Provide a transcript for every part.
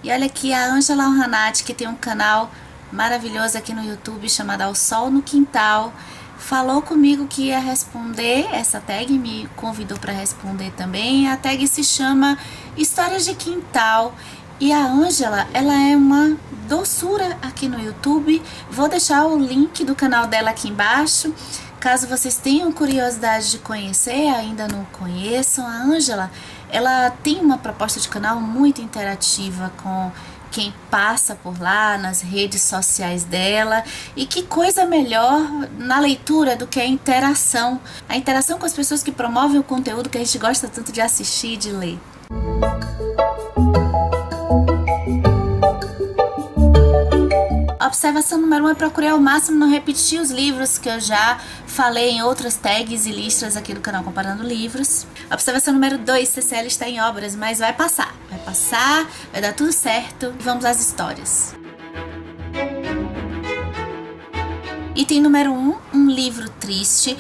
E olha aqui a Ângela Ranati, que tem um canal maravilhoso aqui no YouTube chamado Ao Sol no Quintal, falou comigo que ia responder essa tag, me convidou para responder também. A tag se chama Histórias de Quintal. E a Ângela, ela é uma doçura aqui no YouTube. Vou deixar o link do canal dela aqui embaixo. Caso vocês tenham curiosidade de conhecer, ainda não conheçam, a Ângela, ela tem uma proposta de canal muito interativa com quem passa por lá, nas redes sociais dela. E que coisa melhor na leitura do que a interação com as pessoas que promovem o conteúdo que a gente gosta tanto de assistir e de ler. Observação número 1 é procurar ao máximo não repetir os livros que eu já falei em outras tags e listas aqui do canal Comparando Livros. Observação número 2, CCL está em obras, mas vai passar, vai dar tudo certo. Vamos às histórias. Item número 1, um livro triste.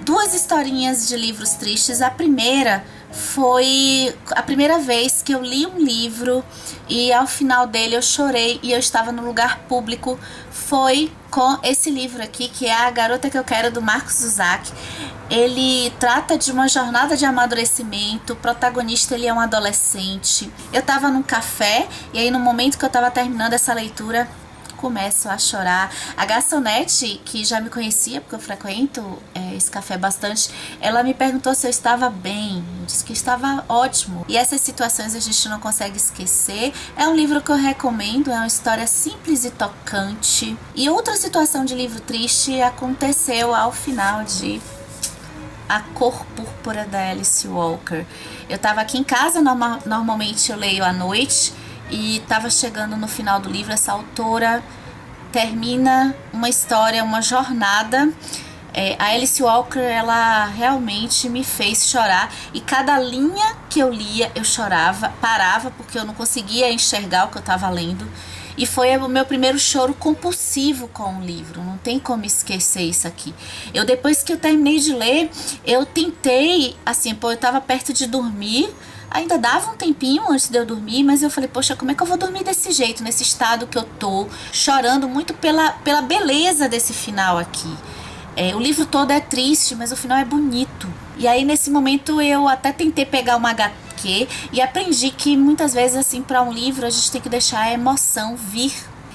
Duas historinhas de livros tristes. A primeira foi a primeira vez que eu li um livro e ao final dele eu chorei e eu estava no lugar público. Foi com esse livro aqui, que é A Garota que Eu Quero, do Marcos Zusak. Ele trata de uma jornada de amadurecimento. O protagonista, ele é um adolescente. Eu estava num café e aí no momento que eu estava terminando essa leitura, começo a chorar. A garçonete, que já me conhecia, porque eu frequento esse café bastante, ela me perguntou se eu estava bem. Eu disse que estava ótimo. E essas situações a gente não consegue esquecer. É um livro que eu recomendo, é uma história simples e tocante. E outra situação de livro triste aconteceu ao final de A Cor Púrpura, da Alice Walker. Eu estava aqui em casa, normalmente eu leio à noite, e estava chegando no final do livro. Essa autora termina uma história, uma jornada. A Alice Walker, ela realmente me fez chorar. E cada linha que eu lia, eu chorava, parava, porque eu não conseguia enxergar o que eu estava lendo. E foi o meu primeiro choro compulsivo com o livro. Não tem como esquecer isso aqui. Depois que eu terminei de ler, eu tentei, assim, eu estava perto de dormir. Ainda dava um tempinho antes de eu dormir, mas eu falei, poxa, como é que eu vou dormir desse jeito, nesse estado que eu tô, chorando muito pela beleza desse final aqui. O livro todo é triste, mas o final é bonito. E aí, nesse momento, eu até tentei pegar uma HQ e aprendi que muitas vezes, assim, para um livro, a gente tem que deixar a emoção vir.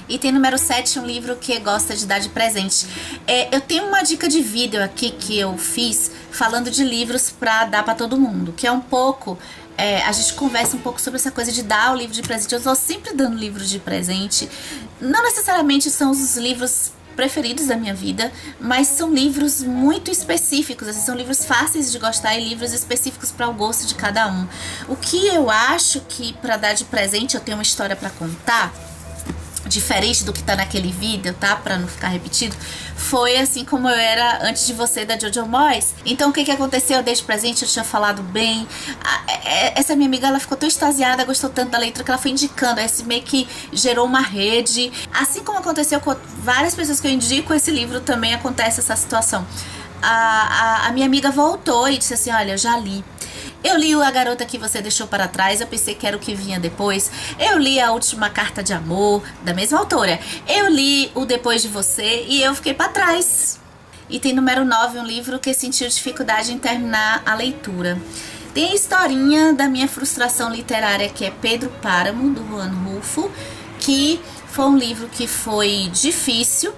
Item número 7, um livro que gosta de dar de presente. Eu tenho uma dica de vídeo aqui que eu fiz falando de livros para dar para todo mundo, que é um pouco... a gente conversa um pouco sobre essa coisa de dar o livro de presente. Eu estou sempre dando livro de presente. Não necessariamente são os livros preferidos da minha vida, mas são livros muito específicos, assim, são livros fáceis de gostar e livros específicos para o gosto de cada um. O que eu acho que para dar de presente eu tenho uma história para contar, diferente do que tá naquele vídeo, tá? Pra não ficar repetido. Foi assim como eu era antes de você, da Jojo Moyes. Então o que aconteceu? Eu dei de presente, eu tinha falado bem. Essa minha amiga, ela ficou tão extasiada, gostou tanto da leitura que ela foi indicando. Esse meio que gerou uma rede. Assim como aconteceu com várias pessoas que eu indico esse livro, também acontece essa situação. A minha amiga voltou e disse assim, olha, eu já li. Eu li A Garota que Você Deixou para Trás, eu pensei que era o que vinha depois. Eu li A Última Carta de Amor, da mesma autora. Eu li O Depois de Você e eu fiquei para trás. Item número 9, um livro que sentiu dificuldade em terminar a leitura. Tem a historinha da minha frustração literária, que é Pedro Páramo, do Juan Rulfo, que foi um livro que foi difícil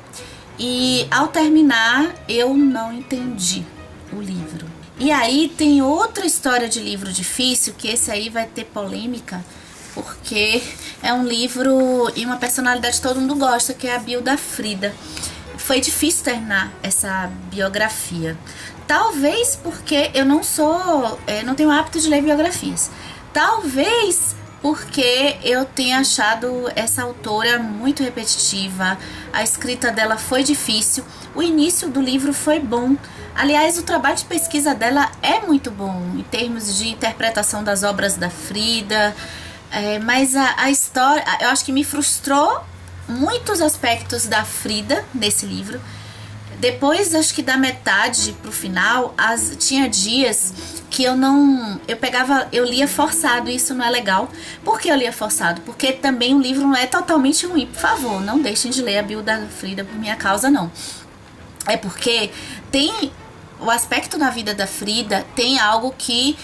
e ao terminar eu não entendi o livro. E aí tem outra história de livro difícil, que esse aí vai ter polêmica, porque é um livro e uma personalidade que todo mundo gosta, que é a bio da Frida. Foi difícil terminar essa biografia. Talvez porque eu não tenho hábito de ler biografias. Talvez porque eu tenha achado essa autora muito repetitiva, a escrita dela foi difícil, o início do livro foi bom. Aliás, o trabalho de pesquisa dela é muito bom, em termos de interpretação das obras da Frida, mas a história, eu acho que me frustrou muitos aspectos da Frida nesse livro. Depois, acho que da metade pro final, tinha dias que eu lia forçado, e isso não é legal. Por que eu lia forçado? Porque também o livro não é totalmente ruim, por favor, não deixem de ler A Bio da Frida por minha causa, não. É porque tem o aspecto na vida da Frida, tem algo que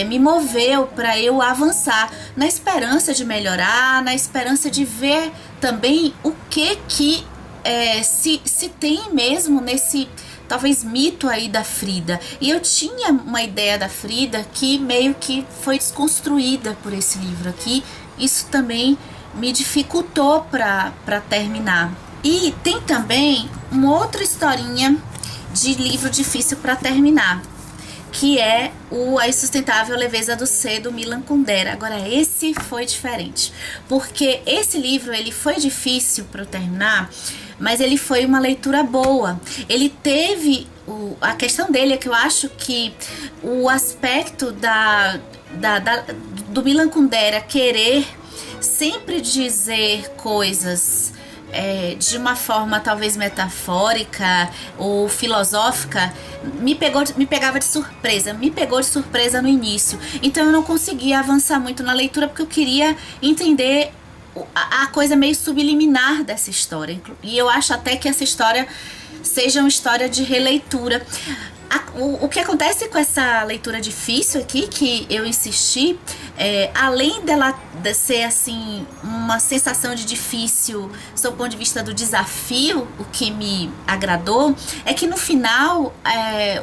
me moveu para eu avançar, na esperança de melhorar, na esperança de ver também o que se tem mesmo nesse talvez mito aí da Frida. E eu tinha uma ideia da Frida que meio que foi desconstruída por esse livro aqui. Isso também me dificultou para terminar. E tem também uma outra historinha de livro difícil para terminar, que é o A Insustentável Leveza do Ser, do Milan Kundera. Agora, esse foi diferente, porque esse livro ele foi difícil para eu terminar, mas ele foi uma leitura boa. Ele teve a questão dele é que eu acho que o aspecto do Milan Kundera querer sempre dizer coisas de uma forma talvez metafórica ou filosófica, me pegava de surpresa, me pegou de surpresa no início. Então eu não conseguia avançar muito na leitura, porque eu queria entender a coisa meio subliminar dessa história. E eu acho até que essa história seja uma história de releitura. O que acontece com essa leitura difícil aqui, que eu insisti, além dela ser assim uma sensação de difícil sob o ponto de vista do desafio, o que me agradou é que no final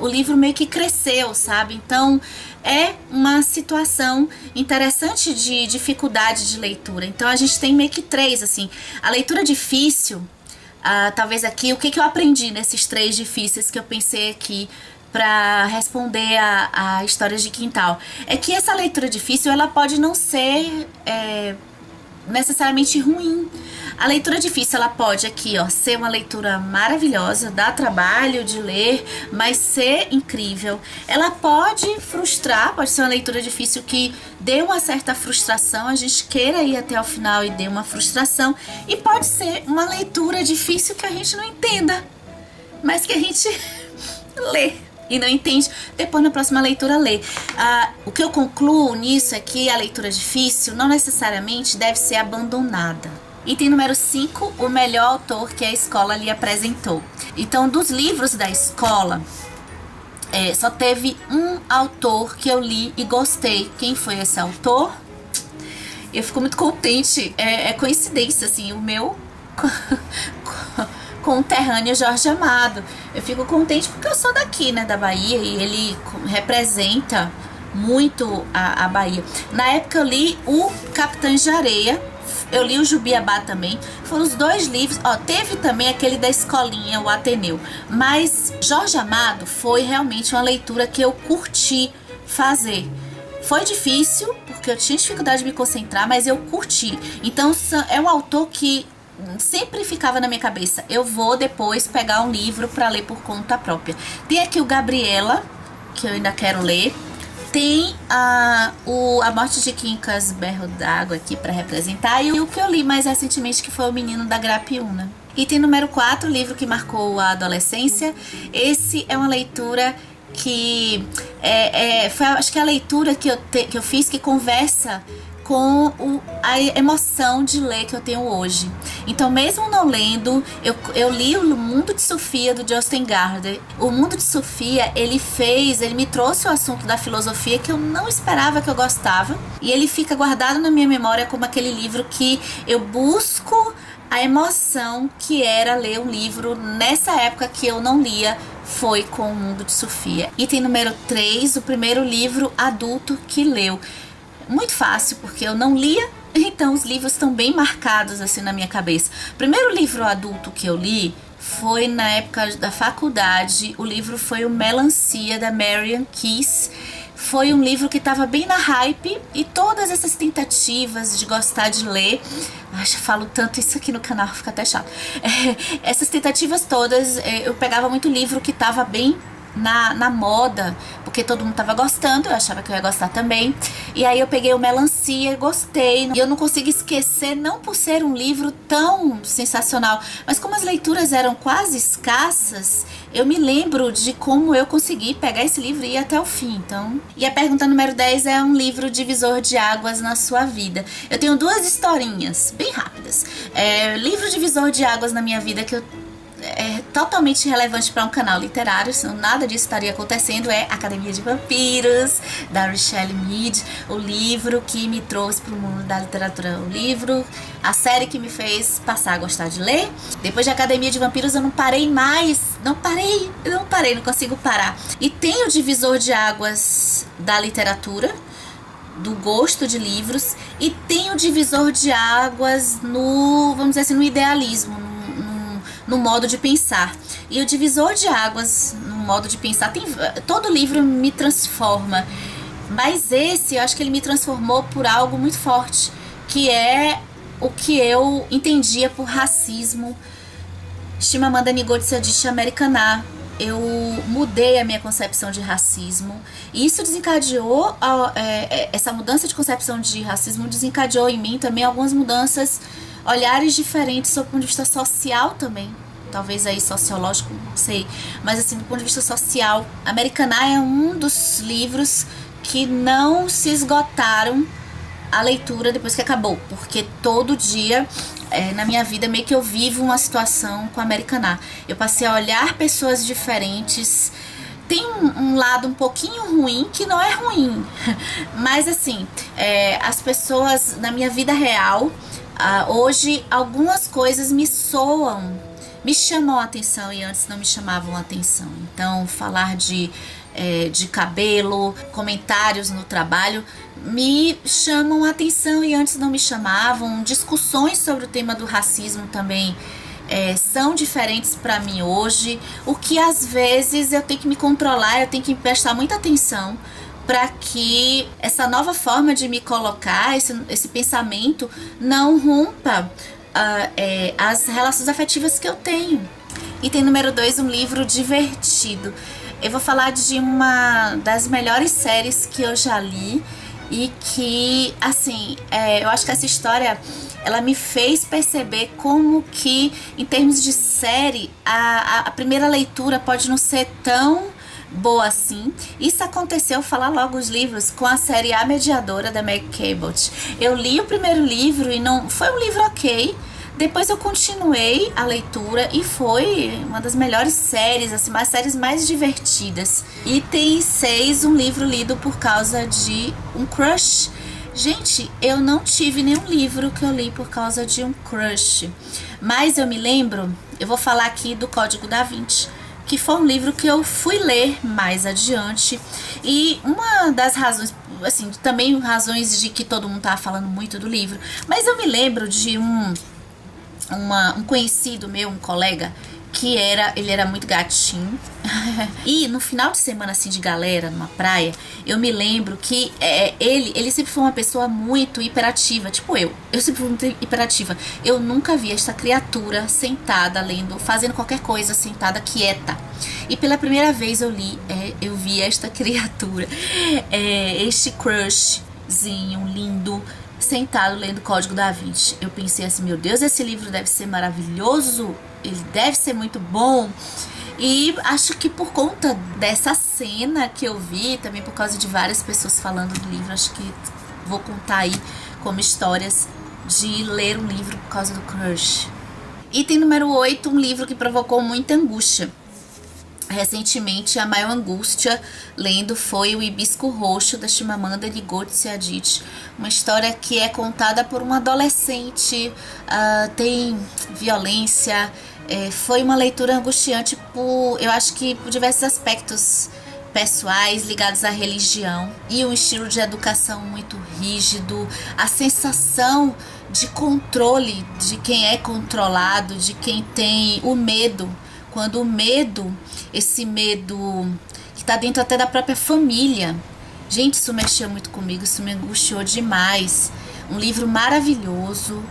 o livro meio que cresceu, sabe? Então é uma situação interessante de dificuldade de leitura. Então a gente tem meio que três, assim, a leitura difícil. Talvez aqui, o que eu aprendi nesses três difíceis que eu pensei aqui para responder a histórias de quintal, é que essa leitura difícil ela pode não ser necessariamente ruim. A leitura difícil ela pode aqui ser uma leitura maravilhosa, dar trabalho de ler, mas ser incrível. Ela pode frustrar, pode ser uma leitura difícil que dê uma certa frustração, a gente queira ir até o final e dê uma frustração, e pode ser uma leitura difícil que a gente não entenda, mas que a gente lê e não entende, depois na próxima leitura lê. O que eu concluo nisso é que a leitura difícil não necessariamente deve ser abandonada. Item número 5, o melhor autor que a escola lhe apresentou. Então, dos livros da escola, só teve um autor que eu li e gostei. Quem foi esse autor? Eu fico muito contente, é coincidência, assim, o meu conterrâneo Jorge Amado. Eu fico contente porque eu sou daqui, né, da Bahia, e ele representa muito a Bahia. Na época eu li o Capitães de Areia, eu li o Jubiabá também. Foram os dois livros. Teve também aquele da escolinha, o Ateneu. Mas Jorge Amado foi realmente uma leitura que eu curti fazer. Foi difícil, porque eu tinha dificuldade de me concentrar, mas eu curti. Então é um autor que sempre ficava na minha cabeça. Eu vou depois pegar um livro para ler por conta própria. Tem aqui o Gabriela, que eu ainda quero ler. Tem a Morte de Quincas, Berro d'Água aqui para representar. E o que eu li mais recentemente, que foi O Menino da Grapiúna. Item número 4, livro que marcou a adolescência. Esse é uma leitura que foi, acho que a leitura que eu fiz que conversa com a emoção de ler que eu tenho hoje. Então, mesmo não lendo, eu li O Mundo de Sofia, do Jostein Gaarder. O Mundo de Sofia, ele me trouxe o assunto da filosofia que eu não esperava que eu gostava, e ele fica guardado na minha memória como aquele livro que eu busco a emoção que era ler um livro nessa época que eu não lia, foi com O Mundo de Sofia. Item número 3, o primeiro livro adulto que leu. Muito fácil, porque eu não lia, então os livros estão bem marcados assim na minha cabeça. O primeiro livro adulto que eu li foi na época da faculdade. O livro foi o Melancia, da Marian Keyes. Foi um livro que estava bem na hype, e todas essas tentativas de gostar de ler, eu falo tanto isso aqui no canal, fica até chato. Essas tentativas todas, eu pegava muito livro que estava bem na moda, porque todo mundo tava gostando, eu achava que eu ia gostar também. E aí eu peguei o Melancia e gostei. E eu não consigo esquecer, não por ser um livro tão sensacional, mas como as leituras eram quase escassas, eu me lembro de como eu consegui pegar esse livro e ir até o fim. Então, e a pergunta número 10 é um livro divisor de águas na sua vida. Eu tenho duas historinhas bem rápidas. Livro divisor de águas na minha vida que é totalmente relevante para um canal literário, senão nada disso estaria acontecendo, é Academia de Vampiros, da Richelle Mead, o livro que me trouxe para o mundo da literatura, a série que me fez passar a gostar de ler. Depois de Academia de Vampiros eu não parei mais, não consigo parar. E tem o divisor de águas da literatura, do gosto de livros, e tem o divisor de águas no, vamos dizer assim, no idealismo, no modo de pensar. E o divisor de águas no modo de pensar, todo livro me transforma, mas esse eu acho que ele me transformou por algo muito forte, que é o que eu entendia por racismo. Chimamanda Ngozi Adichie Americana. Eu mudei a minha concepção de racismo, e isso desencadeou, essa mudança de concepção de racismo desencadeou em mim também algumas mudanças, olhares diferentes sob o ponto de vista social também, talvez aí sociológico, não sei, mas assim, do ponto de vista social, Americana é um dos livros que não se esgotaram a leitura depois que acabou, porque todo dia na minha vida meio que eu vivo uma situação com a Americana. Eu passei a olhar pessoas diferentes. Tem um lado um pouquinho ruim, que não é ruim, mas assim, as pessoas na minha vida real, hoje algumas coisas me chamam a atenção e antes não me chamavam a atenção. Então, falar de cabelo, comentários no trabalho me chamam a atenção e antes não me chamavam. Discussões sobre o tema do racismo também são diferentes para mim hoje, o que às vezes eu tenho que me controlar, eu tenho que prestar muita atenção para que essa nova forma de me colocar, esse pensamento não rompa as relações afetivas que eu tenho. Item número 2, um livro divertido. Eu vou falar de uma das melhores séries que eu já li e que, assim, eu acho que essa história, ela me fez perceber como que, em termos de série, a primeira leitura pode não ser tão boa assim. Isso aconteceu, vou falar logo os livros, com a série A Mediadora, da Meg Cabot. Eu li o primeiro livro e não foi um livro ok. Depois eu continuei a leitura e foi uma das melhores séries, assim, as séries mais divertidas. Item 6, um livro lido por causa de um crush. Gente, eu não tive nenhum livro que eu li por causa de um crush. Mas eu me lembro, eu vou falar aqui do Código da Vinci, que foi um livro que eu fui ler mais adiante. E uma das razões, assim, também razões de que todo mundo tava falando muito do livro, mas eu me lembro de um conhecido meu, um colega, que ele era muito gatinho. E no final de semana, assim, de galera, numa praia, eu me lembro que ele sempre foi uma pessoa muito hiperativa, tipo eu sempre fui muito hiperativa. Eu nunca vi esta criatura sentada, lendo, fazendo qualquer coisa, sentada, quieta. E pela primeira vez eu vi esta criatura, este crushzinho lindo, sentado lendo Código da Vinci. Eu pensei assim, meu Deus, esse livro deve ser maravilhoso, ele deve ser muito bom. E acho que por conta dessa cena que eu vi, também por causa de várias pessoas falando do livro, acho que vou contar aí como histórias de ler um livro por causa do crush. Item número 8, um livro que provocou muita angústia. Recentemente, a maior angústia lendo foi o Hibisco Roxo, da Chimamanda Ngozi Adichie. Uma história que é contada por uma adolescente, tem violência. Foi uma leitura angustiante eu acho que por diversos aspectos pessoais ligados à religião e um estilo de educação muito rígido, a sensação de controle de quem é controlado, de quem tem o medo. Quando o medo, esse medo que está dentro até da própria família. Gente, isso mexeu muito comigo, isso me angustiou demais. Um livro maravilhoso,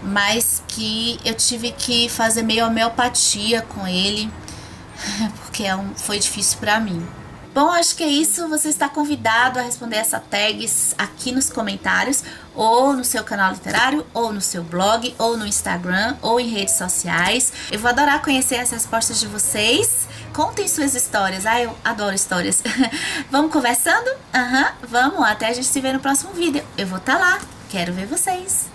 mas que eu tive que fazer meio homeopatia com ele, porque foi difícil para mim. Bom, acho que é isso. Você está convidado a responder essa tags aqui nos comentários, ou no seu canal literário, ou no seu blog, ou no Instagram, ou em redes sociais. Eu vou adorar conhecer as respostas de vocês. Contem suas histórias. Ah, eu adoro histórias. Vamos conversando? Vamos. Até a gente se ver no próximo vídeo. Eu vou estar lá. Quero ver vocês.